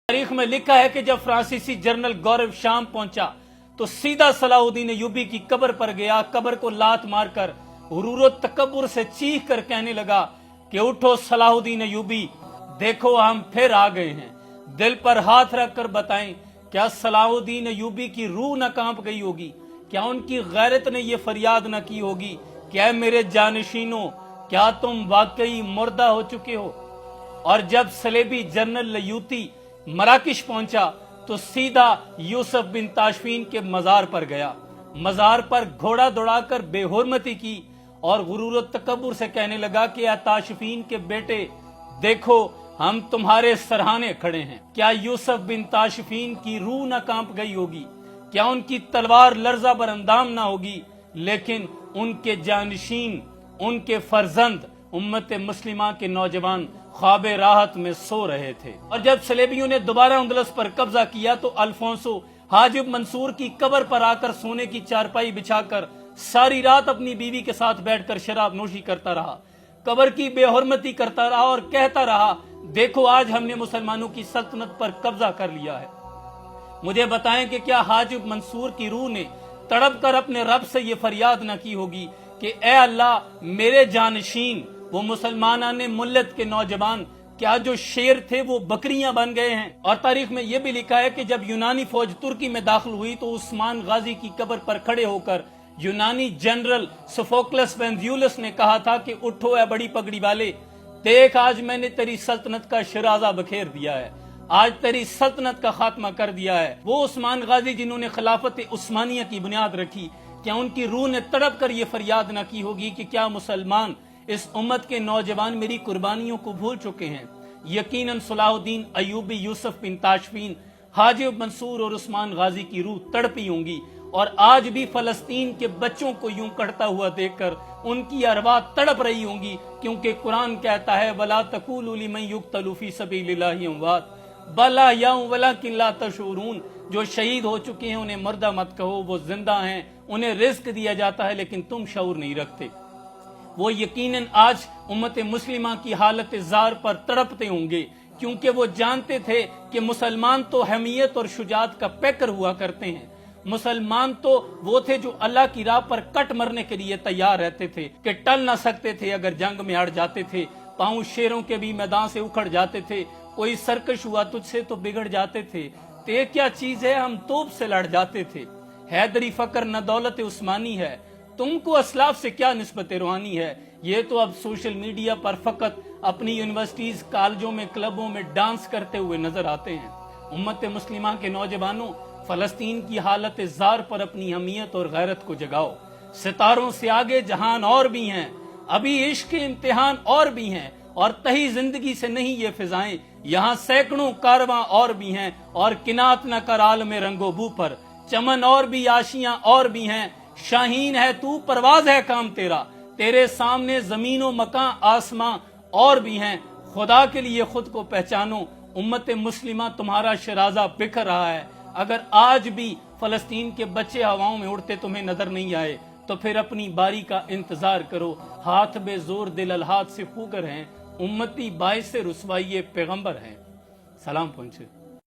तारीख में लिखा है कि जब फ्रांसीसी जनरल गौरव शाम पहुंचा तो सीधा सलाहुद्दीन अय्यूबी की कब्र पर गया। कब्र को लात मारकर गुरूर तकब्बुर से चीख कर कहने लगा कि उठो सलाहुद्दीन अय्यूबी, देखो हम फिर आ गए हैं। दिल पर हाथ रखकर बताएं, क्या सलाहुद्दीन अय्यूबी की रूह न कांप गई होगी? क्या उनकी गैरत ने ये फरियाद न की होगी, क्या मेरे जानशीनों, क्या तुम वाकई मुर्दा हो चुके हो? और जब सलेबी जनरल लयूती मराकिश पहुंचा तो सीधा यूसुफ बिन ताशफीन के मजार पर गया। मजार पर घोड़ा दौड़ाकर बेहुरमती की और गुरूर तकब्बुर से कहने लगा कि या ताशफीन के बेटे, देखो हम तुम्हारे सरहाने खड़े हैं। क्या यूसुफ बिन ताशफीन की रूह न कांप गई होगी? क्या उनकी तलवार लर्जा बर अंदाम ना होगी? लेकिन उनके जानशीन, उनके फर्जंद उम्मत मुस्लिमा के नौजवान ख्वाबे राहत में सो रहे थे। और जब सलेबियों ने दोबारा अंदलस पर कब्जा किया तो अल्फोंसो हाजिब मंसूर की कब्र पर आकर सोने की चारपाई बिछाकर सारी रात अपनी बीवी के साथ बैठकर शराब नोशी करता रहा, कब्र की बेहुरमती करता रहा और कहता रहा, देखो आज हमने मुसलमानों की सल्तनत पर कब्जा कर लिया है। मुझे बताएं कि क्या हाजिब मंसूर की रूह ने तड़प कर अपने रब से ये फरियाद न की होगी कि ए अल्लाह, मेरे जानशीन वो मुसलमान ने मुल्लत के नौजवान, क्या जो शेर थे वो बकरियां बन गए हैं? और तारीख में यह भी लिखा है कि जब यूनानी फौज तुर्की में दाखिल हुई तो उस्मान गाजी की कब्र पर खड़े होकर यूनानी जनरल सोफोक्लस वेंजुलस ने कहा था कि उठो ए बड़ी पगड़ी वाले, देख आज मैंने तेरी सल्तनत का शिराजा बखेर दिया है, आज तेरी सल्तनत का खात्मा कर दिया है। वो उस्मान गाजी जिन्होंने खिलाफत उस्मानिया की बुनियाद रखी, क्या उनकी रूह ने तड़प कर ये फरियाद न की होगी कि क्या मुसलमान, इस उम्मत के नौजवान मेरी कुर्बानियों को भूल चुके हैं? यकीनन सलाहुद्दीन अय्यूबी, यूसुफ बिन ताशफीन, हाजिब मंसूर और उस्मान गाजी की रूह तड़पी होंगी और आज भी फलस्तीन के बच्चों को यूं कटता हुआ देखकर उनकी अरवाह तड़प रही होंगी, क्योंकि कुरान कहता है, वला तकूलू लिमन युक्तलू फी सबीलिल्लाहि अमवात बल अहयाउन वलाकिन ला तशऊरून। जो शहीद हो चुके हैं उन्हें मर्दा मत कहो, वो जिंदा हैं, उन्हें रिस्क दिया जाता है लेकिन तुम शऊर नहीं रखते। वो यकीनन आज उम्मत मुस्लिमा की हालत जार पर तड़पते होंगे, क्योंकि वो जानते थे कि मुसलमान तो हमीयत और शुजात का पैकर हुआ करते हैं। मुसलमान तो वो थे जो अल्लाह की राह पर कट मरने के लिए तैयार रहते थे, कि टल ना सकते थे, अगर जंग में अड़ जाते थे, पांव शेरों के भी मैदान से उखड़ जाते थे, कोई सरकश हुआ तुझसे तो बिगड़ जाते थे, ते क्या चीज है हम तोप से लड़ जाते थे। हैदरी फकर न दौलत उस्मानी है, तुमको असलाफ से क्या निस्बत रूहानी है। ये तो अब सोशल मीडिया पर फकत अपनी यूनिवर्सिटीज, कॉलेजों में, क्लबों में डांस करते हुए नजर आते हैं। उम्मत मुस्लिमा के नौजवानों, फलस्तीन की हालत जार पर अपनी हमीयत और गैरत को जगाओ। सितारों से आगे जहान और भी हैं, अभी इश्क के इम्तिहान और भी हैं, और तही जिंदगी से नहीं ये फिजाएं, यहाँ सैकड़ों कारवां और भी हैं, और किनात न कर आलम रंगोबू पर, चमन और भी, आशियां और भी हैं, शाहीन है तू, परवाज है काम तेरा, तेरे सामने जमीनों मकां आसमां और भी हैं। खुदा के लिए खुद को पहचानो, उम्मत मुस्लिमा तुम्हारा शराजा बिखर रहा है। अगर आज भी फलस्तीन के बच्चे हवाओं में उड़ते तुम्हें नजर नहीं आए तो फिर अपनी बारी का इंतजार करो। हाथ बेजोर दिल अलहाद से फूकर हैं, उम्मती बाइस से रुसवाई पैगंबर हैं। सलाम पहुंचे।